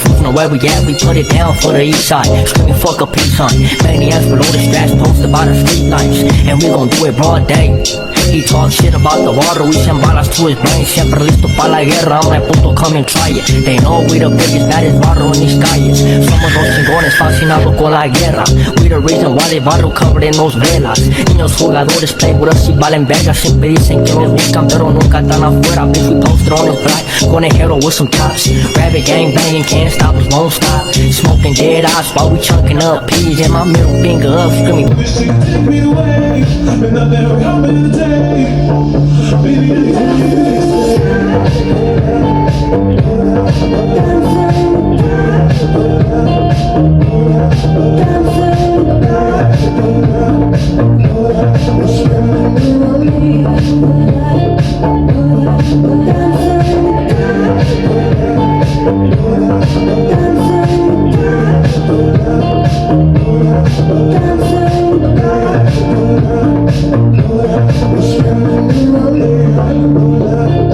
from the where we at, we put it down for the east side. Screaming fuck a peace sign. Maniacs below the straps, posted by the street lights. And we gon' do it broad day. He talk shit about the water, we send balas to his brain. Siempre listo pa' la guerra, I'm like puto, come and try it. They know we the biggest, baddest barro in these calles. Somos los chingones fascinados con la guerra. We the reason why they barro covered in those velas. Niños jugadores play with us y valen verga. Siempre dicen que nos buscan pero nunca están afuera. Bitch, we posted on the block, con el hero with some tops. Rabbit gang banging, can't stop us, won't stop. Smoking dead eyes while we chunking up peas. And my middle finger up, screaming. Wish you could take me away, and I'll never come in the day. Baby, We're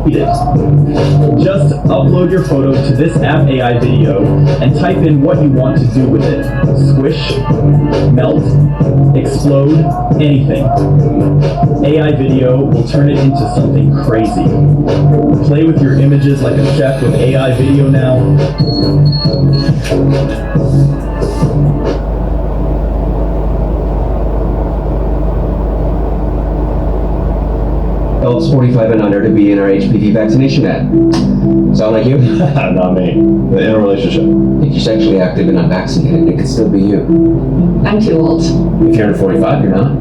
Eat it. Just upload your photo to this app AI video and type in what you want to do with it. Squish, melt, explode, anything. AI video will turn it into something crazy. Play with your images like a chef with AI video now. Adults 45 and under to be in our HPV vaccination ad. Sound like you? Not me. In a relationship. If you're sexually active and unvaccinated, it could still be you. I'm too old. If you're under 45, you're not.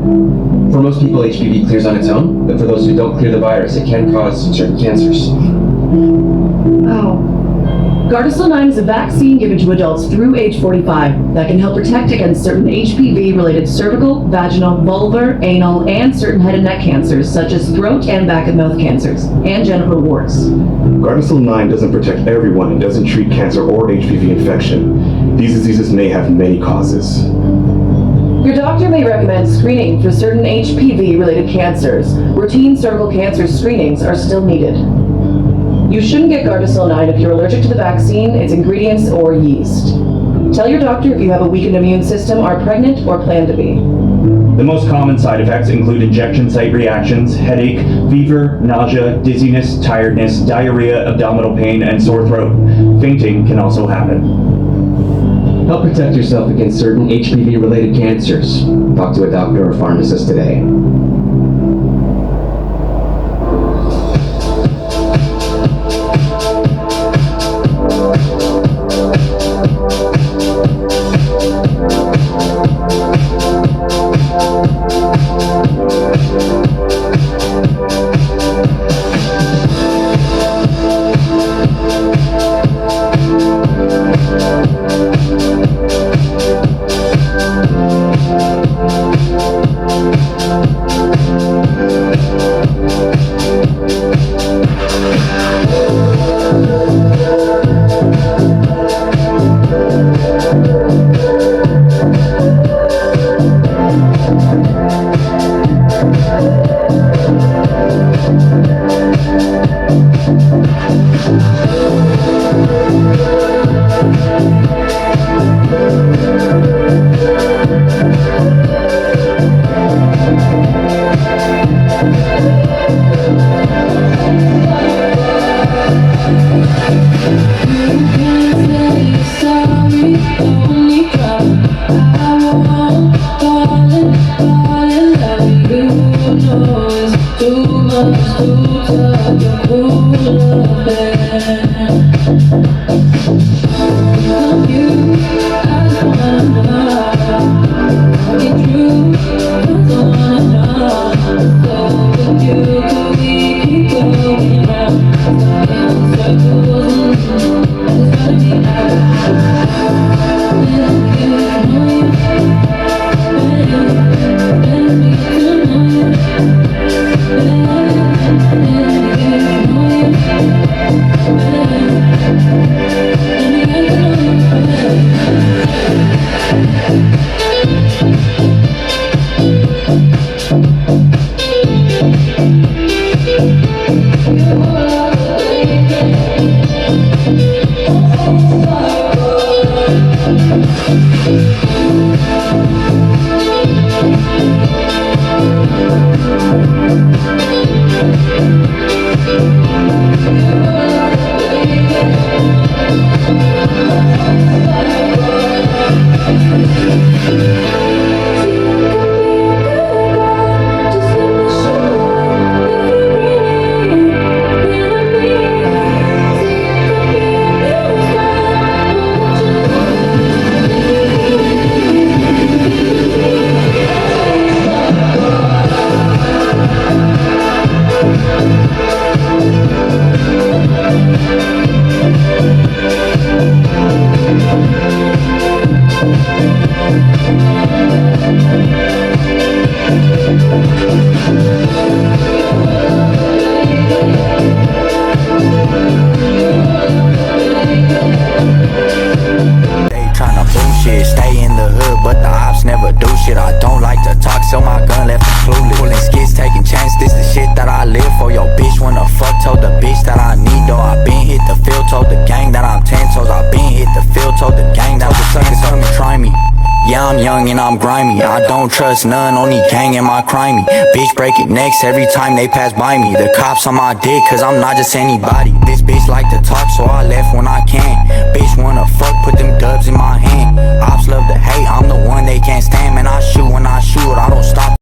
For most people, HPV clears on its own, but for those who don't clear the virus, it can cause certain cancers. Wow. Gardasil 9 is a vaccine given to adults through age 45 that can help protect against certain HPV-related cervical, vaginal, vulvar, anal, and certain head and neck cancers, such as throat and back of mouth cancers, and genital warts. Gardasil 9 doesn't protect everyone and doesn't treat cancer or HPV infection. These diseases may have many causes. Your doctor may recommend screening for certain HPV-related cancers. Routine cervical cancer screenings are still needed. You shouldn't get Gardasil 9 if you're allergic to the vaccine, its ingredients, or yeast. Tell your doctor if you have a weakened immune system, are pregnant, or plan to be. The most common side effects include injection site reactions, headache, fever, nausea, dizziness, tiredness, diarrhea, abdominal pain, and sore throat. Fainting can also happen. Help protect yourself against certain HPV-related cancers. Talk to a doctor or pharmacist today. shit. Stay in the hood, but the ops never do shit. I don't like to talk, so my gun left me clueless. Pulling skits, taking chances, this the shit that I live for. Yo, bitch wanna fuck, told the bitch that I need though. I been hit the field, told the gang that I'm 10 toes. I been hit the field, told the gang that I'm suckers come and try me. Yeah, I'm young and I'm grimy. I don't trust none, only gang in my crimey. Bitch breaking necks every time they pass by me. The cops on my dick, cause I'm not just anybody. This bitch like to talk, so I left when I can. Bitch wanna fuck, put them